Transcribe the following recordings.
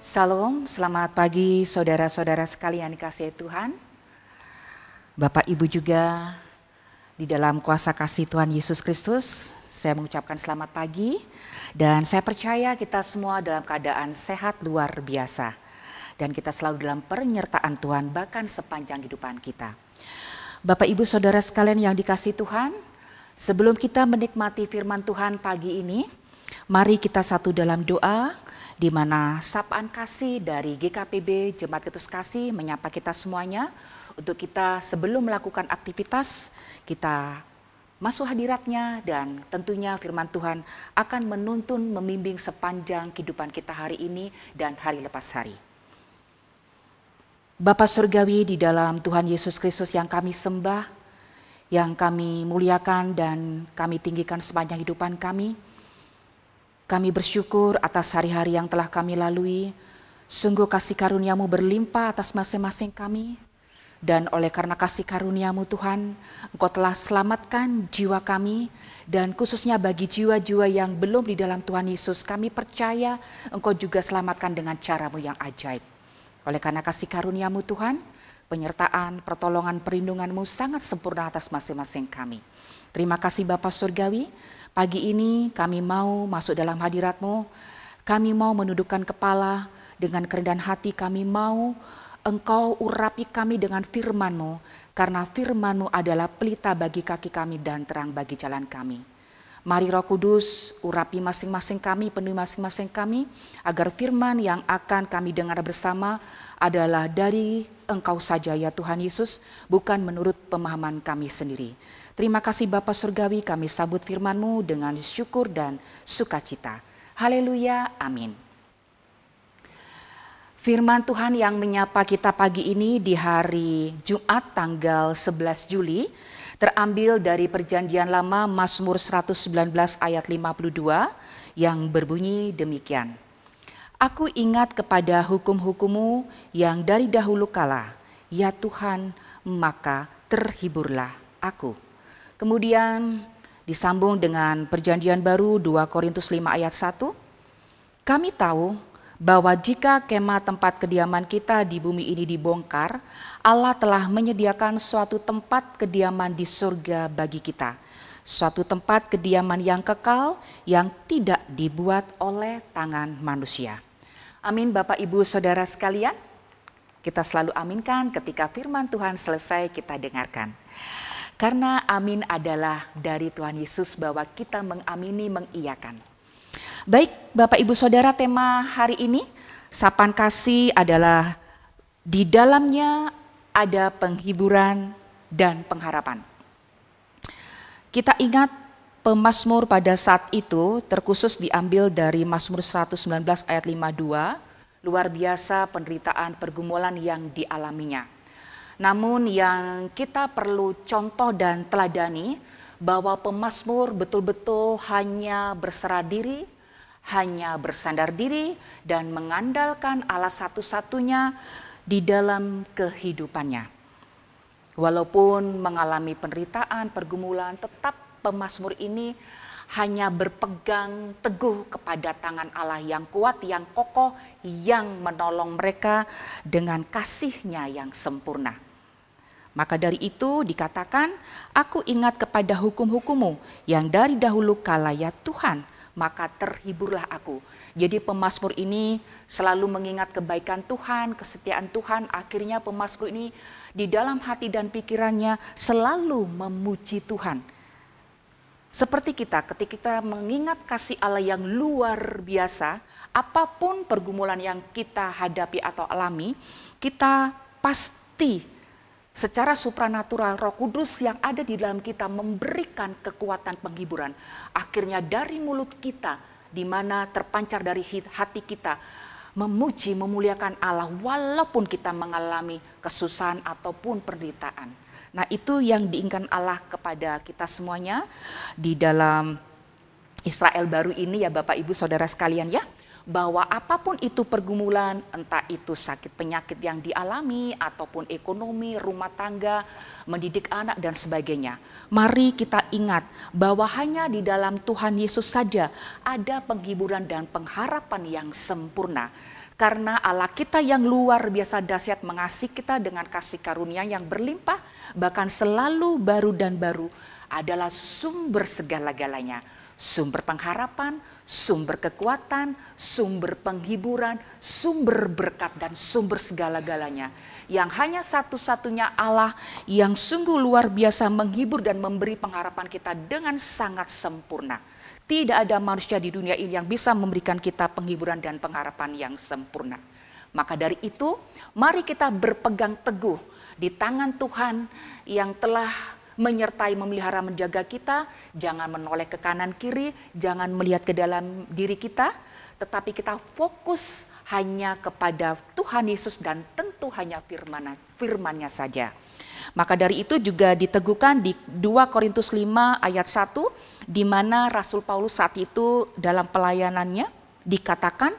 Salam, selamat pagi saudara-saudara sekalian dikasihi Tuhan. Bapak Ibu juga di dalam kuasa kasih Tuhan Yesus Kristus, saya mengucapkan selamat pagi. Dan saya percaya kita semua dalam keadaan sehat luar biasa. Dan kita selalu dalam penyertaan Tuhan bahkan sepanjang kehidupan kita. Bapak Ibu saudara sekalian yang dikasihi Tuhan, sebelum kita menikmati firman Tuhan pagi ini, mari kita satu dalam doa, di mana sapaan kasih dari GKPB Jemaat Kristus Kasih menyapa kita semuanya untuk kita sebelum melakukan aktivitas kita masuk hadiratnya, dan tentunya firman Tuhan akan menuntun membimbing sepanjang kehidupan kita hari ini dan hari lepas hari. Bapa Surgawi di dalam Tuhan Yesus Kristus yang kami sembah, yang kami muliakan dan kami tinggikan sepanjang kehidupan kami. Kami bersyukur atas hari-hari yang telah kami lalui. Sungguh kasih karunia-Mu berlimpah atas masing-masing kami. Dan oleh karena kasih karunia-Mu Tuhan, Engkau telah selamatkan jiwa kami. Dan khususnya bagi jiwa-jiwa yang belum di dalam Tuhan Yesus, kami percaya Engkau juga selamatkan dengan cara-Mu yang ajaib. Oleh karena kasih karunia-Mu Tuhan, penyertaan, pertolongan, perlindungan-Mu sangat sempurna atas masing-masing kami. Terima kasih Bapa Surgawi. Pagi ini kami mau masuk dalam hadirat-Mu, kami mau menundukkan kepala dengan kerendahan hati, kami mau Engkau urapi kami dengan firman-Mu, karena firman-Mu adalah pelita bagi kaki kami dan terang bagi jalan kami. Mari Roh Kudus urapi masing-masing kami, penuhi masing-masing kami, agar firman yang akan kami dengar bersama adalah dari Engkau saja ya Tuhan Yesus, bukan menurut pemahaman kami sendiri. Terima kasih Bapa Surgawi, kami sambut firman-Mu dengan syukur dan sukacita. Haleluya, amin. Firman Tuhan yang menyapa kita pagi ini di hari Jumat tanggal 11 Juli terambil dari Perjanjian Lama Mazmur 119 ayat 52 yang berbunyi demikian. Aku ingat kepada hukum-hukum-Mu yang dari dahulu kala, ya Tuhan, maka terhiburlah aku. Kemudian disambung dengan Perjanjian Baru 2 Korintus 5 ayat 1. Kami tahu bahwa jika kemah tempat kediaman kita di bumi ini dibongkar, Allah telah menyediakan suatu tempat kediaman di surga bagi kita. Suatu tempat kediaman yang kekal yang tidak dibuat oleh tangan manusia. Amin Bapak Ibu Saudara sekalian. Kita selalu aminkan ketika firman Tuhan selesai kita dengarkan. Karena amin adalah dari Tuhan Yesus bahwa kita mengamini, mengiyakan. Baik Bapak Ibu Saudara, tema hari ini sapaan kasih adalah di dalamnya ada penghiburan dan pengharapan. Kita ingat pemazmur pada saat itu terkhusus diambil dari Mazmur 119 ayat 52, luar biasa penderitaan pergumulan yang dialaminya. Namun yang kita perlu contoh dan teladani bahwa pemazmur betul-betul hanya berserah diri, hanya bersandar diri dan mengandalkan Allah satu-satunya di dalam kehidupannya. Walaupun mengalami penderitaan, pergumulan, tetap pemazmur ini hanya berpegang teguh kepada tangan Allah yang kuat, yang kokoh, yang menolong mereka dengan kasih-Nya yang sempurna. Maka dari itu dikatakan, aku ingat kepada hukum-hukum-Mu yang dari dahulu kala ya Tuhan, maka terhiburlah aku. Jadi pemazmur ini selalu mengingat kebaikan Tuhan, kesetiaan Tuhan. Akhirnya pemazmur ini di dalam hati dan pikirannya selalu memuji Tuhan. Seperti kita, ketika kita mengingat kasih Allah yang luar biasa, apapun pergumulan yang kita hadapi atau alami, kita pasti secara supranatural Roh Kudus yang ada di dalam kita memberikan kekuatan penghiburan. Akhirnya dari mulut kita, di mana terpancar dari hati kita, memuji, memuliakan Allah walaupun kita mengalami kesusahan ataupun penderitaan. Nah itu yang diinginkan Allah kepada kita semuanya di dalam Israel baru ini ya Bapak Ibu Saudara sekalian ya. Bahwa apapun itu pergumulan, entah itu sakit penyakit yang dialami ataupun ekonomi, rumah tangga, mendidik anak dan sebagainya. Mari kita ingat bahwa hanya di dalam Tuhan Yesus saja ada penghiburan dan pengharapan yang sempurna. Karena Allah kita yang luar biasa dahsyat mengasihi kita dengan kasih karunia yang berlimpah, bahkan selalu baru dan baru, adalah sumber segala-galanya. Sumber pengharapan, sumber kekuatan, sumber penghiburan, sumber berkat, dan sumber segala-galanya. Yang hanya satu-satunya Allah yang sungguh luar biasa menghibur dan memberi pengharapan kita dengan sangat sempurna. Tidak ada manusia di dunia ini yang bisa memberikan kita penghiburan dan pengharapan yang sempurna. Maka dari itu, mari kita berpegang teguh di tangan Tuhan yang telah menyertai, memelihara, menjaga kita. Jangan menoleh ke kanan kiri, jangan melihat ke dalam diri kita, tetapi kita fokus hanya kepada Tuhan Yesus dan tentu hanya firman-Nya saja. Maka dari itu juga diteguhkan di 2 Korintus 5 ayat 1, di mana Rasul Paulus saat itu dalam pelayanannya dikatakan,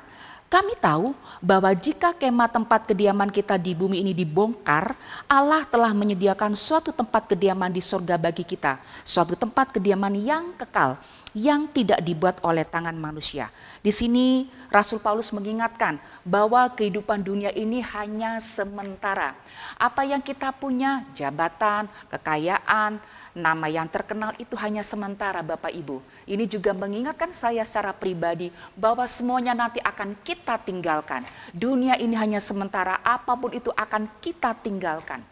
kami tahu bahwa jika kemah tempat kediaman kita di bumi ini dibongkar, Allah telah menyediakan suatu tempat kediaman di surga bagi kita. Suatu tempat kediaman yang kekal, yang tidak dibuat oleh tangan manusia. Di sini Rasul Paulus mengingatkan bahwa kehidupan dunia ini hanya sementara. Apa yang kita punya, jabatan, kekayaan, nama yang terkenal itu hanya sementara Bapak Ibu. Ini juga mengingatkan saya secara pribadi bahwa semuanya nanti akan kita tinggalkan. Dunia ini hanya sementara, apapun itu akan kita tinggalkan.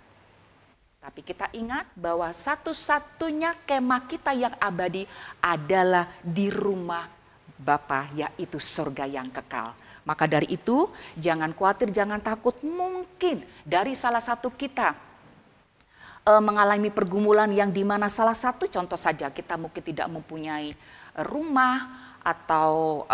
Tapi kita ingat bahwa satu-satunya kemah kita yang abadi adalah di rumah Bapa, yaitu surga yang kekal. Maka dari itu jangan khawatir, jangan takut, mungkin dari salah satu kita mengalami pergumulan yang dimana salah satu contoh saja kita mungkin tidak mempunyai rumah atau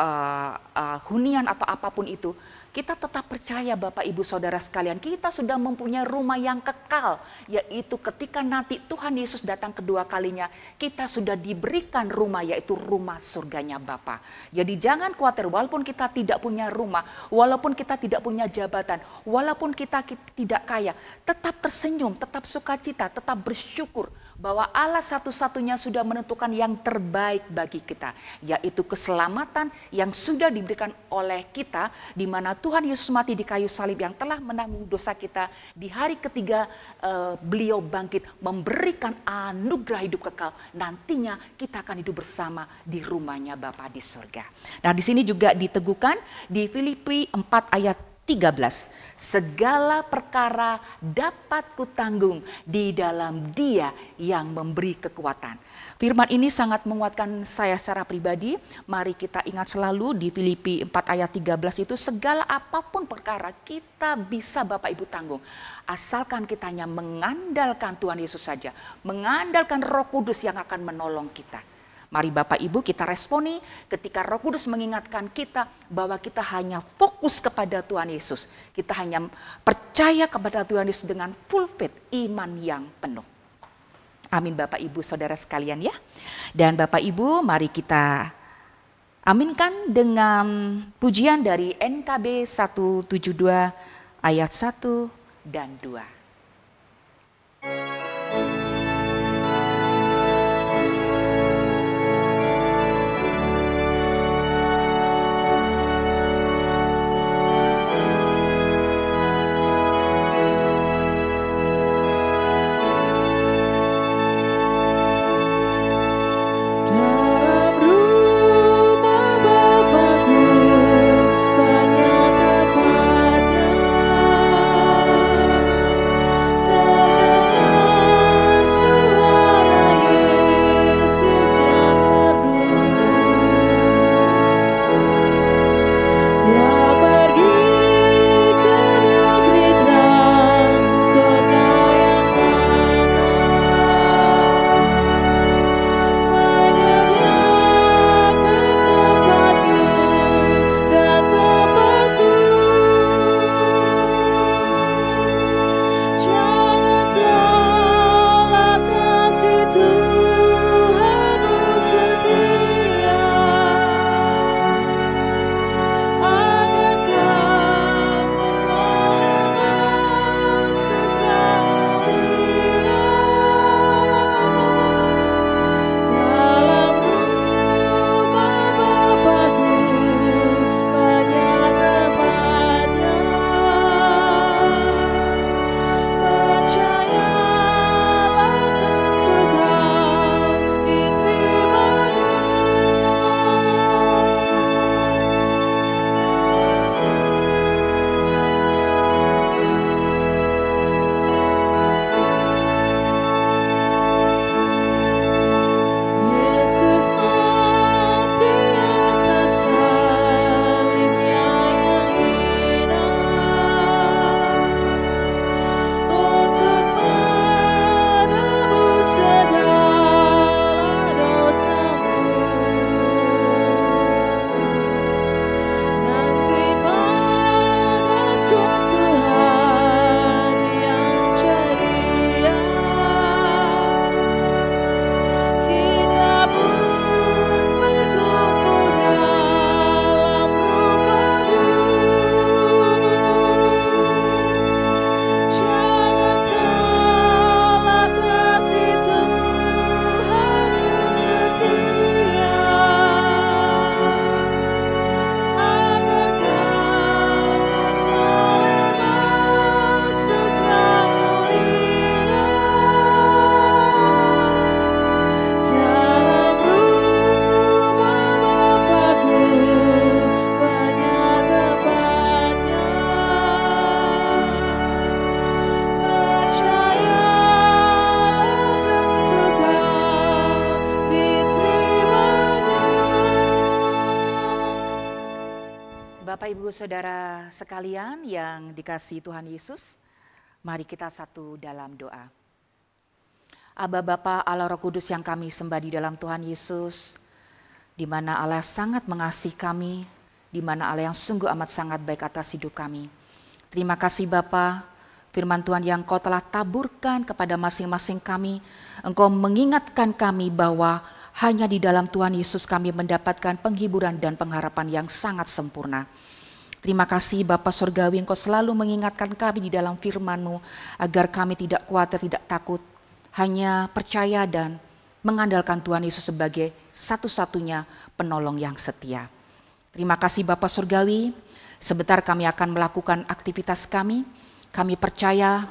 hunian atau apapun itu. Kita tetap percaya Bapak Ibu Saudara sekalian, kita sudah mempunyai rumah yang kekal, yaitu ketika nanti Tuhan Yesus datang kedua kalinya, kita sudah diberikan rumah, yaitu rumah surganya Bapa. Jadi jangan khawatir, walaupun kita tidak punya rumah, walaupun kita tidak punya jabatan, walaupun kita tidak kaya, tetap tersenyum, tetap sukacita, tetap bersyukur bahwa Allah satu-satunya sudah menentukan yang terbaik bagi kita, yaitu keselamatan yang sudah diberikan oleh kita, di mana Tuhan Yesus mati di kayu salib yang telah menanggung dosa kita. Di hari ketiga beliau bangkit memberikan anugerah hidup kekal. Nantinya kita akan hidup bersama di rumahnya Bapa di surga. Nah, di sini juga diteguhkan di Filipi 4 ayat 13, segala perkara dapat kutanggung di dalam Dia yang memberi kekuatan. Firman ini sangat menguatkan saya secara pribadi. Mari kita ingat selalu di Filipi 4 ayat 13 itu, segala apapun perkara kita bisa Bapak Ibu tanggung. Asalkan kita hanya mengandalkan Tuhan Yesus saja, mengandalkan Roh Kudus yang akan menolong kita. Mari Bapak Ibu kita responi ketika Roh Kudus mengingatkan kita bahwa kita hanya fokus kepada Tuhan Yesus. Kita hanya percaya kepada Tuhan Yesus dengan full faith, iman yang penuh. Amin Bapak Ibu Saudara sekalian ya. Dan Bapak Ibu mari kita aminkan dengan pujian dari NKB 172 ayat 1 dan 2. Banyak tempatnya Bapak, Ibu, Saudara sekalian yang dikasihi Tuhan Yesus, mari kita satu dalam doa. Aba Bapa, Allah Roh Kudus yang kami sembah di dalam Tuhan Yesus, di mana Allah sangat mengasihi kami, di mana Allah yang sungguh amat sangat baik atas hidup kami. Terima kasih Bapa, firman Tuhan yang Kau telah taburkan kepada masing-masing kami. Engkau mengingatkan kami bahwa hanya di dalam Tuhan Yesus kami mendapatkan penghiburan dan pengharapan yang sangat sempurna. Terima kasih Bapa Surgawi, Engkau selalu mengingatkan kami di dalam firman-Mu agar kami tidak khawatir, tidak takut, hanya percaya dan mengandalkan Tuhan Yesus sebagai satu-satunya penolong yang setia. Terima kasih Bapa Surgawi, sebentar kami akan melakukan aktivitas kami. Kami percaya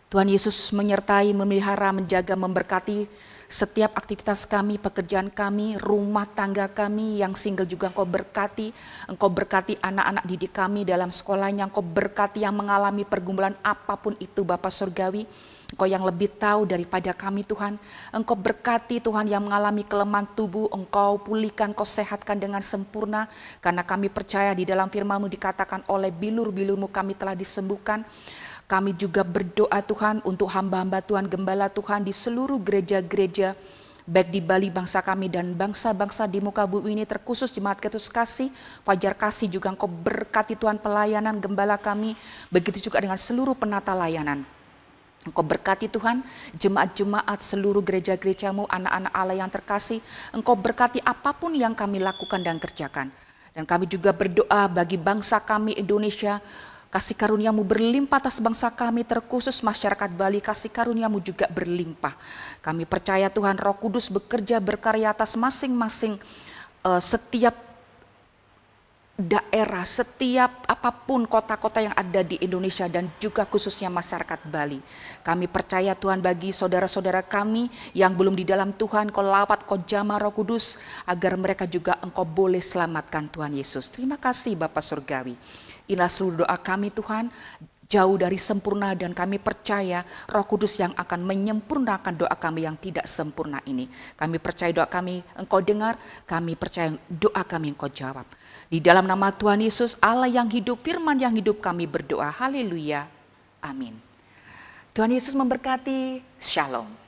Tuhan Yesus menyertai, memelihara, menjaga, memberkati setiap aktivitas kami, pekerjaan kami, rumah tangga kami, yang single juga Engkau berkati. Engkau berkati anak-anak didik kami dalam sekolahnya, Engkau berkati yang mengalami pergumulan apapun itu Bapa Surgawi. Engkau yang lebih tahu daripada kami Tuhan. Engkau berkati Tuhan yang mengalami kelemahan tubuh, Engkau pulihkan, Engkau sehatkan dengan sempurna. Karena kami percaya di dalam firman-Mu dikatakan oleh bilur-bilur-Mu kami telah disembuhkan. Kami juga berdoa Tuhan untuk hamba-hamba Tuhan, gembala Tuhan di seluruh gereja-gereja, baik di Bali bangsa kami dan bangsa-bangsa di muka bumi ini, terkhusus Jemaat Kristus Kasih, Fajar Kasih juga Engkau berkati Tuhan pelayanan gembala kami, begitu juga dengan seluruh penata layanan. Engkau berkati Tuhan jemaat-jemaat seluruh gereja-gereja-Mu, anak-anak Allah yang terkasih. Engkau berkati apapun yang kami lakukan dan kerjakan. Dan kami juga berdoa bagi bangsa kami Indonesia, kasih karunia-Mu berlimpah atas bangsa kami, terkhusus masyarakat Bali, kasih karunia-Mu juga berlimpah. Kami percaya Tuhan Roh Kudus bekerja berkarya atas masing-masing setiap daerah, setiap apapun kota-kota yang ada di Indonesia dan juga khususnya masyarakat Bali. Kami percaya Tuhan bagi saudara-saudara kami yang belum di dalam Tuhan, Kau lawat, Kau jamah Roh Kudus agar mereka juga Engkau boleh selamatkan Tuhan Yesus. Terima kasih Bapa Surgawi. Inilah seluruh doa kami Tuhan, jauh dari sempurna dan kami percaya Roh Kudus yang akan menyempurnakan doa kami yang tidak sempurna ini. Kami percaya doa kami Engkau dengar, kami percaya doa kami Engkau jawab. Di dalam nama Tuhan Yesus, Allah yang hidup, firman yang hidup, kami berdoa. Haleluya. Amin. Tuhan Yesus memberkati. Shalom.